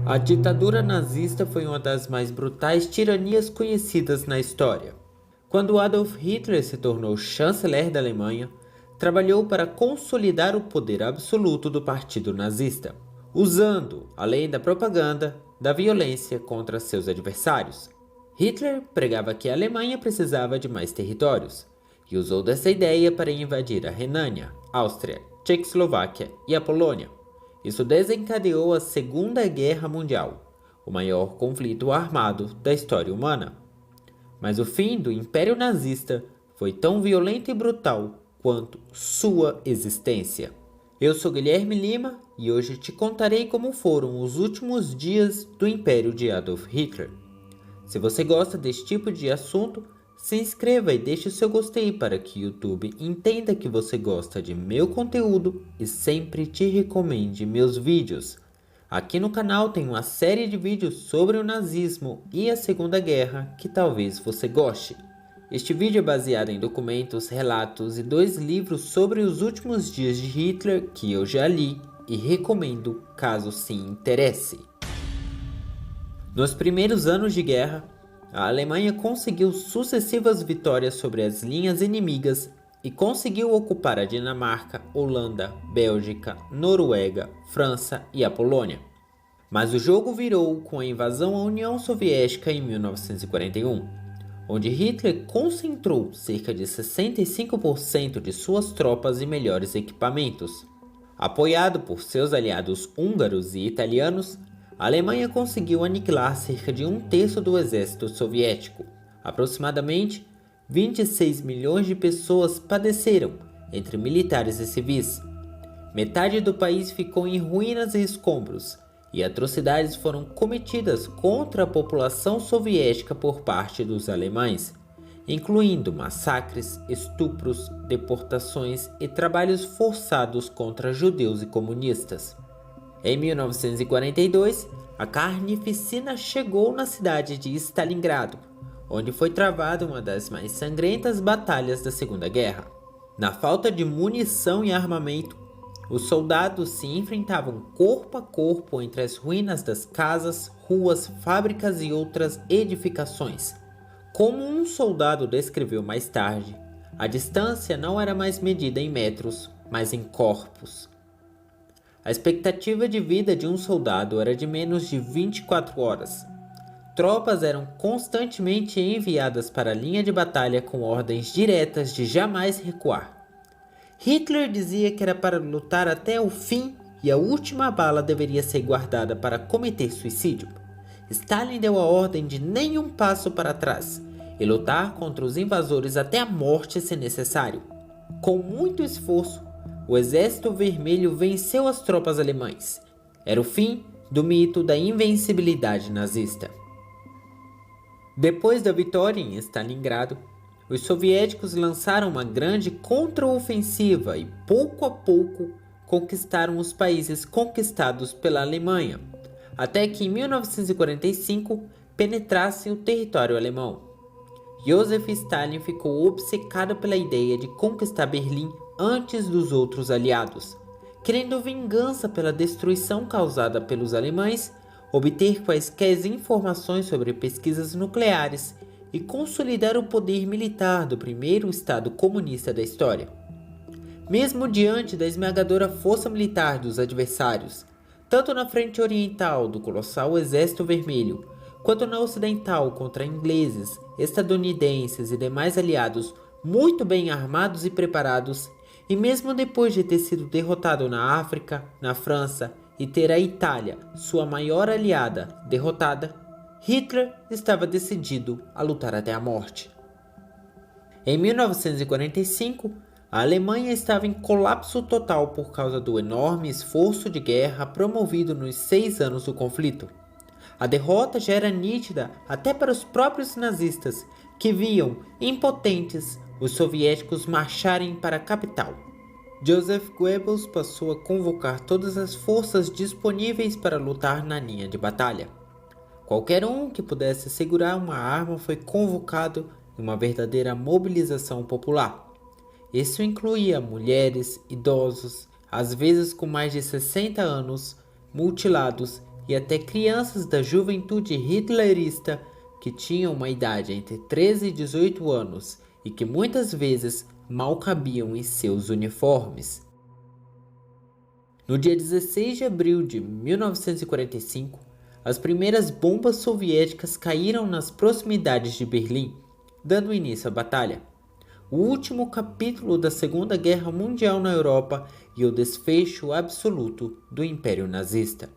A ditadura nazista foi uma das mais brutais tiranias conhecidas na história. Quando Adolf Hitler se tornou chanceler da Alemanha, trabalhou para consolidar o poder absoluto do partido nazista, usando, além da propaganda, da violência contra seus adversários. Hitler pregava que a Alemanha precisava de mais territórios e usou dessa ideia para invadir a Renânia, Áustria, Tchecoslováquia e a Polônia. Isso desencadeou a Segunda Guerra Mundial, o maior conflito armado da história humana. Mas o fim do Império Nazista foi tão violento e brutal quanto sua existência. Eu sou Guilherme Lima e hoje te contarei como foram os últimos dias do Império de Adolf Hitler. Se você gosta desse tipo de assunto, se inscreva e deixe seu gostei para que o YouTube entenda que você gosta de meu conteúdo e sempre te recomende meus vídeos. Aqui no canal tem uma série de vídeos sobre o nazismo e a Segunda Guerra que talvez você goste. Este vídeo é baseado em documentos, relatos e 2 livros sobre os últimos dias de Hitler que eu já li e recomendo caso se interesse. Nos primeiros anos de guerra, a Alemanha conseguiu sucessivas vitórias sobre as linhas inimigas e conseguiu ocupar a Dinamarca, Holanda, Bélgica, Noruega, França e a Polônia. Mas o jogo virou com a invasão à União Soviética em 1941, onde Hitler concentrou cerca de 65% de suas tropas e melhores equipamentos. Apoiado por seus aliados húngaros e italianos, a Alemanha conseguiu aniquilar cerca de 1/3 do exército soviético. Aproximadamente 26 milhões de pessoas padeceram, entre militares e civis. Metade do país ficou em ruínas e escombros, e atrocidades foram cometidas contra a população soviética por parte dos alemães, incluindo massacres, estupros, deportações e trabalhos forçados contra judeus e comunistas. Em 1942, a carnificina chegou na cidade de Stalingrado, onde foi travada uma das mais sangrentas batalhas da Segunda Guerra. Na falta de munição e armamento, os soldados se enfrentavam corpo a corpo entre as ruínas das casas, ruas, fábricas e outras edificações. Como um soldado descreveu mais tarde, a distância não era mais medida em metros, mas em corpos. A expectativa de vida de um soldado era de menos de 24 horas. Tropas eram constantemente enviadas para a linha de batalha com ordens diretas de jamais recuar. Hitler dizia que era para lutar até o fim e a última bala deveria ser guardada para cometer suicídio. Stalin deu a ordem de nenhum passo para trás e lutar contra os invasores até a morte se necessário. Com muito esforço, o Exército Vermelho venceu as tropas alemãs. Era o fim do mito da invencibilidade nazista. Depois da vitória em Stalingrado, os soviéticos lançaram uma grande contraofensiva e, pouco a pouco, conquistaram os países conquistados pela Alemanha, até que em 1945 penetrassem o território alemão. Joseph Stalin ficou obcecado pela ideia de conquistar Berlim antes dos outros aliados, querendo vingança pela destruição causada pelos alemães, obter quaisquer informações sobre pesquisas nucleares e consolidar o poder militar do primeiro Estado comunista da história. Mesmo diante da esmagadora força militar dos adversários, tanto na frente oriental do colossal Exército Vermelho, quanto na ocidental contra ingleses, estadunidenses e demais aliados muito bem armados e preparados, e mesmo depois de ter sido derrotado na África, na França e ter a Itália, sua maior aliada, derrotada, Hitler estava decidido a lutar até a morte. Em 1945, a Alemanha estava em colapso total por causa do enorme esforço de guerra promovido nos 6 anos do conflito. A derrota já era nítida até para os próprios nazistas, que viam, impotentes, os soviéticos marcharem para a capital. Joseph Goebbels passou a convocar todas as forças disponíveis para lutar na linha de batalha. Qualquer um que pudesse segurar uma arma foi convocado em uma verdadeira mobilização popular. Isso incluía mulheres, idosos, às vezes com mais de 60 anos, mutilados e até crianças da juventude hitlerista que tinham uma idade entre 13 e 18 anos e que muitas vezes mal cabiam em seus uniformes. No dia 16 de abril de 1945, as primeiras bombas soviéticas caíram nas proximidades de Berlim, dando início à batalha. O último capítulo da Segunda Guerra Mundial na Europa e o desfecho absoluto do Império Nazista.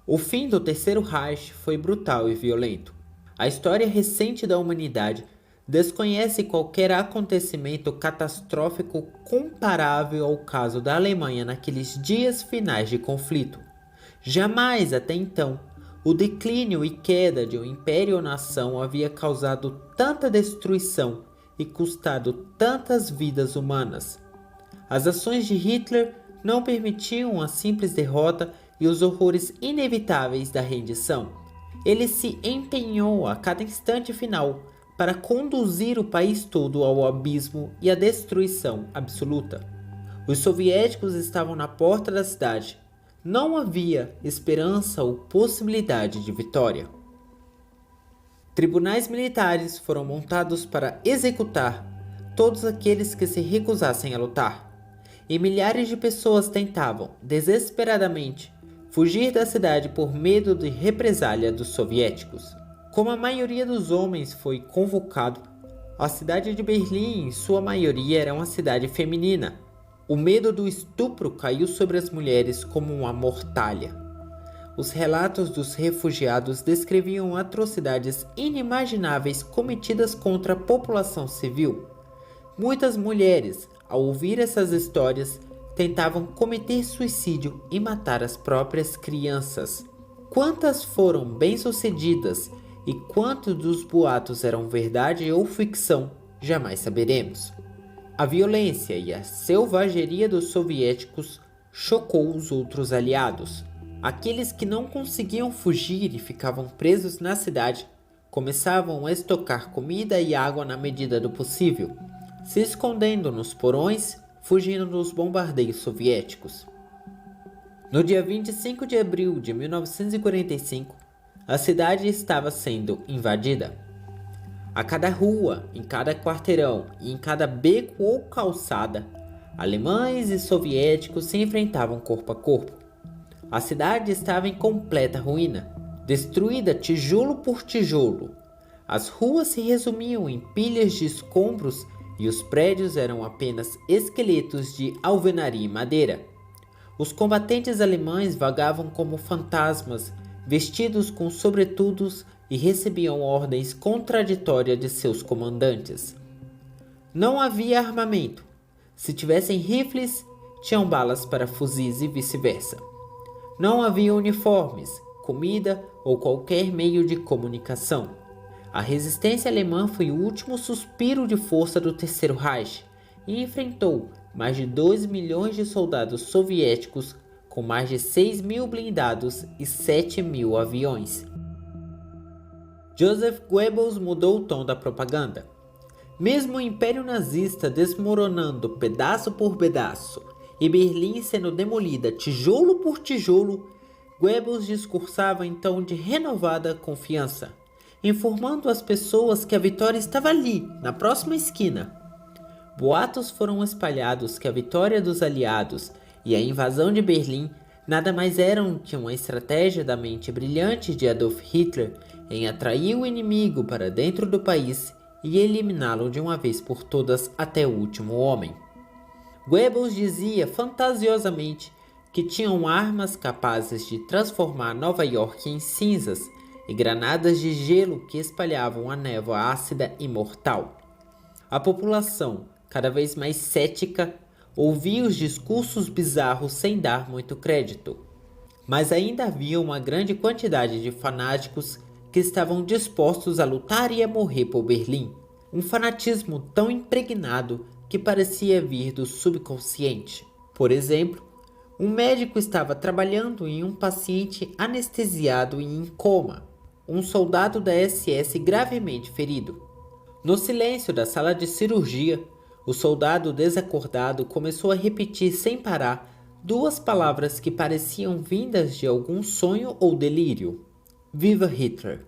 O fim do Terceiro Reich foi brutal e violento. A história recente da humanidade desconhece qualquer acontecimento catastrófico comparável ao caso da Alemanha naqueles dias finais de conflito. Jamais, até então, o declínio e queda de um império ou nação havia causado tanta destruição e custado tantas vidas humanas. As ações de Hitler não permitiam a simples derrota e os horrores inevitáveis da rendição. Ele se empenhou a cada instante final para conduzir o país todo ao abismo e à destruição absoluta. Os soviéticos estavam na porta da cidade. Não havia esperança ou possibilidade de vitória. Tribunais militares foram montados para executar todos aqueles que se recusassem a lutar, e milhares de pessoas tentavam, desesperadamente, fugir da cidade por medo de represália dos soviéticos. Como a maioria dos homens foi convocado, a cidade de Berlim, em sua maioria, era uma cidade feminina. O medo do estupro caiu sobre as mulheres como uma mortalha. Os relatos dos refugiados descreviam atrocidades inimagináveis cometidas contra a população civil. Muitas mulheres, ao ouvir essas histórias, tentavam cometer suicídio e matar as próprias crianças. Quantas foram bem-sucedidas e quantos dos boatos eram verdade ou ficção, jamais saberemos. A violência e a selvageria dos soviéticos chocou os outros aliados. Aqueles que não conseguiam fugir e ficavam presos na cidade começavam a estocar comida e água na medida do possível, se escondendo nos porões, fugindo dos bombardeios soviéticos. No dia 25 de abril de 1945, a cidade estava sendo invadida. A cada rua, em cada quarteirão e em cada beco ou calçada, alemães e soviéticos se enfrentavam corpo a corpo. A cidade estava em completa ruína, destruída tijolo por tijolo. As ruas se resumiam em pilhas de escombros e os prédios eram apenas esqueletos de alvenaria e madeira. Os combatentes alemães vagavam como fantasmas, vestidos com sobretudos, e recebiam ordens contraditórias de seus comandantes. Não havia armamento. Se tivessem rifles, tinham balas para fuzis e vice-versa. Não havia uniformes, comida ou qualquer meio de comunicação. A resistência alemã foi o último suspiro de força do Terceiro Reich e enfrentou mais de 2 milhões de soldados soviéticos com mais de 6 mil blindados e 7 mil aviões. Joseph Goebbels mudou o tom da propaganda. Mesmo o Império Nazista desmoronando pedaço por pedaço e Berlim sendo demolida tijolo por tijolo, Goebbels discursava então de renovada confiança, informando as pessoas que a vitória estava ali, na próxima esquina. Boatos foram espalhados que a vitória dos aliados e a invasão de Berlim nada mais eram que uma estratégia da mente brilhante de Adolf Hitler em atrair o inimigo para dentro do país e eliminá-lo de uma vez por todas até o último homem. Goebbels dizia fantasiosamente que tinham armas capazes de transformar Nova York em cinzas e granadas de gelo que espalhavam a névoa ácida e mortal. A população, cada vez mais cética, ouvia os discursos bizarros sem dar muito crédito. Mas ainda havia uma grande quantidade de fanáticos que estavam dispostos a lutar e a morrer por Berlim. Um fanatismo tão impregnado que parecia vir do subconsciente. Por exemplo, um médico estava trabalhando em um paciente anestesiado e em coma, um soldado da SS gravemente ferido. No silêncio da sala de cirurgia, o soldado desacordado começou a repetir sem parar duas palavras que pareciam vindas de algum sonho ou delírio: Viva Hitler!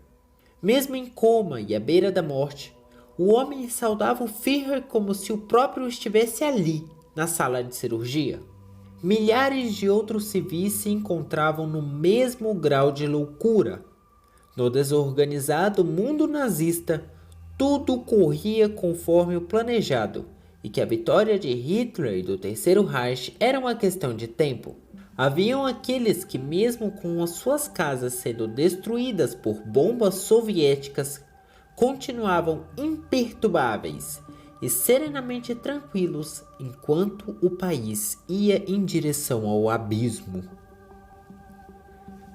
Mesmo em coma e à beira da morte, o homem saudava o Führer como se o próprio estivesse ali, na sala de cirurgia. Milhares de outros civis se encontravam no mesmo grau de loucura. No desorganizado mundo nazista, tudo corria conforme o planejado, e que a vitória de Hitler e do Terceiro Reich era uma questão de tempo. Haviam aqueles que, mesmo com as suas casas sendo destruídas por bombas soviéticas, continuavam imperturbáveis e serenamente tranquilos enquanto o país ia em direção ao abismo.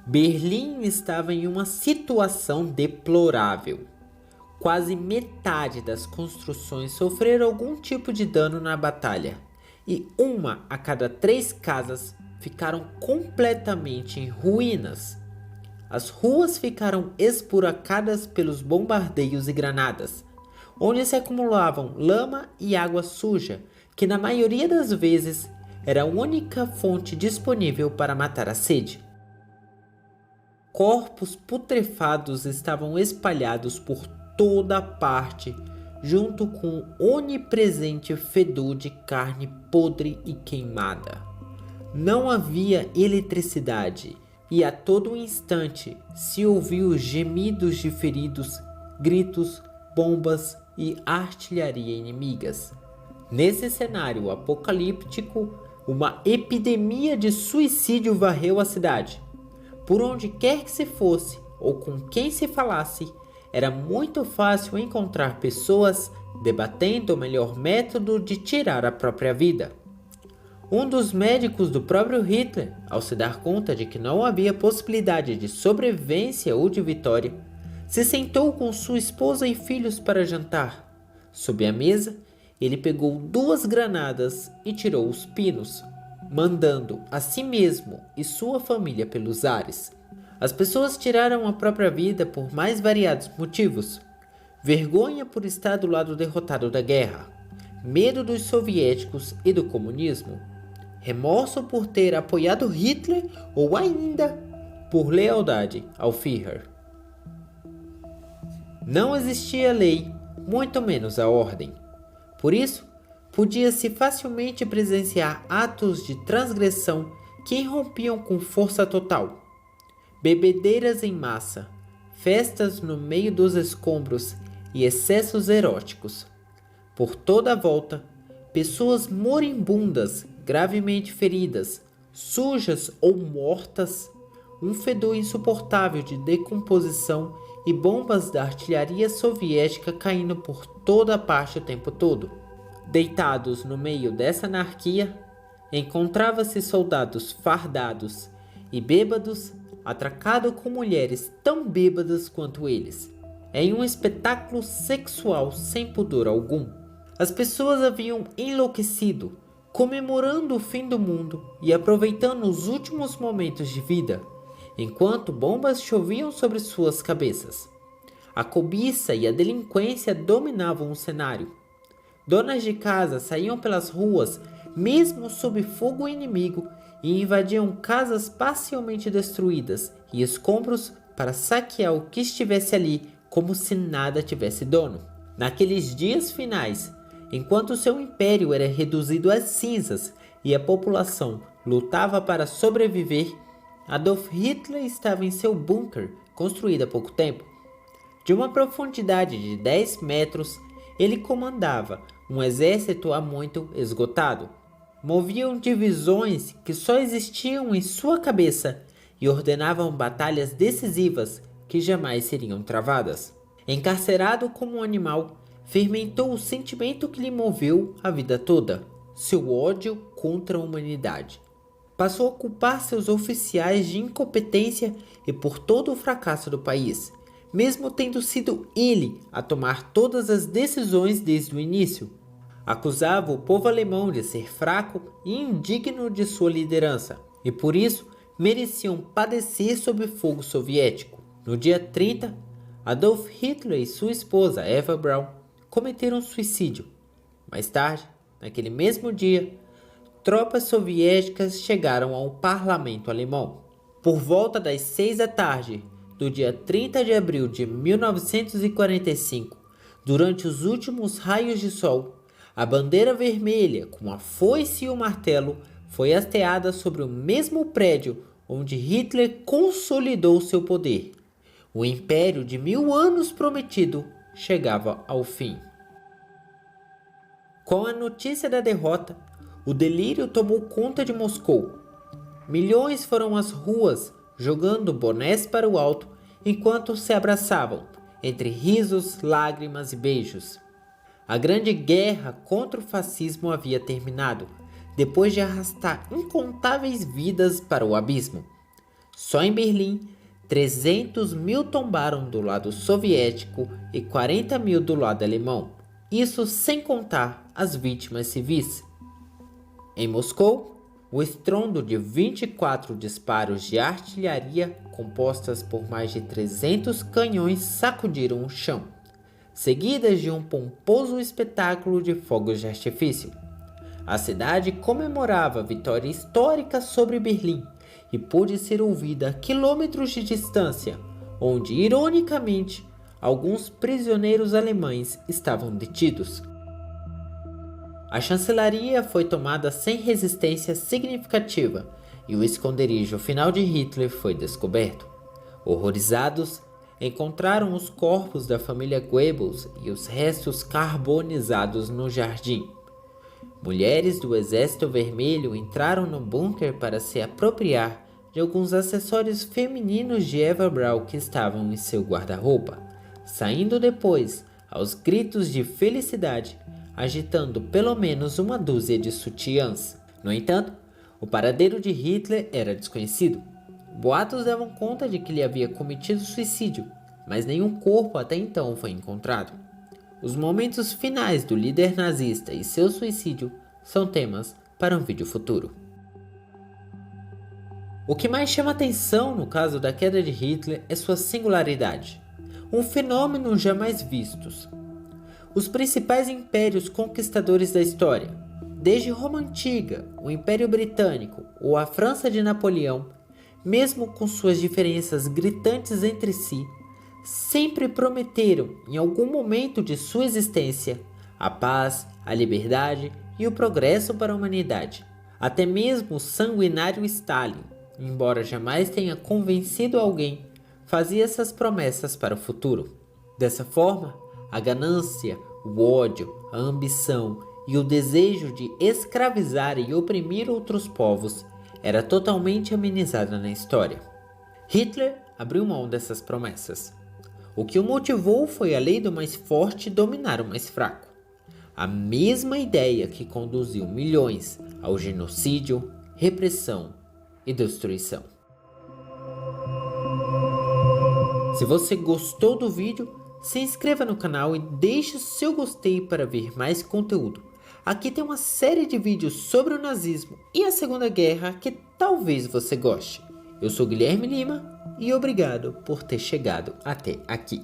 Berlim estava em uma situação deplorável. Quase metade das construções sofreram algum tipo de dano na batalha, e 1 a cada 3 casas ficaram completamente em ruínas. As ruas ficaram esburacadas pelos bombardeios e granadas, onde se acumulavam lama e água suja, que na maioria das vezes era a única fonte disponível para matar a sede. Corpos putrefados estavam espalhados por toda parte, junto com o onipresente fedor de carne podre e queimada. Não havia eletricidade, e a todo instante se ouviam os gemidos de feridos, gritos, bombas e artilharia inimigas. Nesse cenário apocalíptico, uma epidemia de suicídio varreu a cidade. Por onde quer que se fosse ou com quem se falasse, era muito fácil encontrar pessoas debatendo o melhor método de tirar a própria vida. Um dos médicos do próprio Hitler, ao se dar conta de que não havia possibilidade de sobrevivência ou de vitória, se sentou com sua esposa e filhos para jantar. Sob a mesa, ele pegou 2 granadas e tirou os pinos, mandando a si mesmo e sua família pelos ares. As pessoas tiraram a própria vida por mais variados motivos: vergonha por estar do lado derrotado da guerra, medo dos soviéticos e do comunismo, remorso por ter apoiado Hitler ou ainda por lealdade ao Führer. Não existia lei, muito menos a ordem. Por isso, podia-se facilmente presenciar atos de transgressão que irrompiam com força total. Bebedeiras em massa, festas no meio dos escombros e excessos eróticos. Por toda a volta, pessoas moribundas, gravemente feridas, sujas ou mortas, um fedor insuportável de decomposição e bombas da artilharia soviética caindo por toda parte o tempo todo. Deitados no meio dessa anarquia, encontrava-se soldados fardados e bêbados, atracados com mulheres tão bêbadas quanto eles, em um espetáculo sexual sem pudor algum. As pessoas haviam enlouquecido, comemorando o fim do mundo e aproveitando os últimos momentos de vida, enquanto bombas choviam sobre suas cabeças. A cobiça e a delinquência dominavam o cenário. Donas de casa saíam pelas ruas, mesmo sob fogo inimigo, e invadiam casas parcialmente destruídas e escombros para saquear o que estivesse ali, como se nada tivesse dono. Naqueles dias finais, enquanto seu império era reduzido às cinzas e a população lutava para sobreviver, Adolf Hitler estava em seu bunker, construído há pouco tempo. De uma profundidade de 10 metros, ele comandava um exército há muito esgotado. Moviam divisões que só existiam em sua cabeça e ordenavam batalhas decisivas que jamais seriam travadas. Encarcerado como um animal, fermentou o sentimento que lhe moveu a vida toda: seu ódio contra a humanidade. Passou a culpar seus oficiais de incompetência e por todo o fracasso do país, mesmo tendo sido ele a tomar todas as decisões desde o início. Acusava o povo alemão de ser fraco e indigno de sua liderança, e por isso mereciam padecer sob fogo soviético. No dia 30, Adolf Hitler e sua esposa Eva Braun cometeram suicídio. Mais tarde, naquele mesmo dia, tropas soviéticas chegaram ao parlamento alemão. Por volta das 6 da tarde do dia 30 de abril de 1945, durante os últimos raios de sol, a bandeira vermelha, com a foice e o martelo, foi hasteada sobre o mesmo prédio onde Hitler consolidou seu poder. O império de 1000 anos prometido chegava ao fim. Com a notícia da derrota, o delírio tomou conta de Moscou. Milhões foram às ruas, jogando bonés para o alto, enquanto se abraçavam, entre risos, lágrimas e beijos. A grande guerra contra o fascismo havia terminado, depois de arrastar incontáveis vidas para o abismo. Só em Berlim, 300 mil tombaram do lado soviético e 40 mil do lado alemão, isso sem contar as vítimas civis. Em Moscou, o estrondo de 24 disparos de artilharia compostas por mais de 300 canhões sacudiram o chão, seguidas de um pomposo espetáculo de fogos de artifício. A cidade comemorava a vitória histórica sobre Berlim e pôde ser ouvida a quilômetros de distância, onde, ironicamente, alguns prisioneiros alemães estavam detidos. A chancelaria foi tomada sem resistência significativa e o esconderijo final de Hitler foi descoberto. Horrorizados, encontraram os corpos da família Goebbels e os restos carbonizados no jardim. Mulheres do Exército Vermelho entraram no bunker para se apropriar de alguns acessórios femininos de Eva Braun que estavam em seu guarda-roupa, saindo depois, aos gritos de felicidade, agitando pelo menos uma dúzia de sutiãs. No entanto, o paradeiro de Hitler era desconhecido. Boatos davam conta de que ele havia cometido suicídio, mas nenhum corpo até então foi encontrado. Os momentos finais do líder nazista e seu suicídio são temas para um vídeo futuro. O que mais chama atenção no caso da queda de Hitler é sua singularidade, um fenômeno jamais visto. Os principais impérios conquistadores da história, desde Roma Antiga, o Império Britânico ou a França de Napoleão, mesmo com suas diferenças gritantes entre si, sempre prometeram, em algum momento de sua existência, a paz, a liberdade e o progresso para a humanidade. Até mesmo o sanguinário Stalin, embora jamais tenha convencido alguém, fazia essas promessas para o futuro. Dessa forma, a ganância, o ódio, a ambição e o desejo de escravizar e oprimir outros povos era totalmente amenizada na história. Hitler abriu mão dessas promessas. O que o motivou foi a lei do mais forte dominar o mais fraco. A mesma ideia que conduziu milhões ao genocídio, repressão e destruição. Se você gostou do vídeo, se inscreva no canal e deixe o seu gostei para ver mais conteúdo. Aqui tem uma série de vídeos sobre o nazismo e a Segunda Guerra que talvez você goste. Eu sou Guilherme Lima e obrigado por ter chegado até aqui.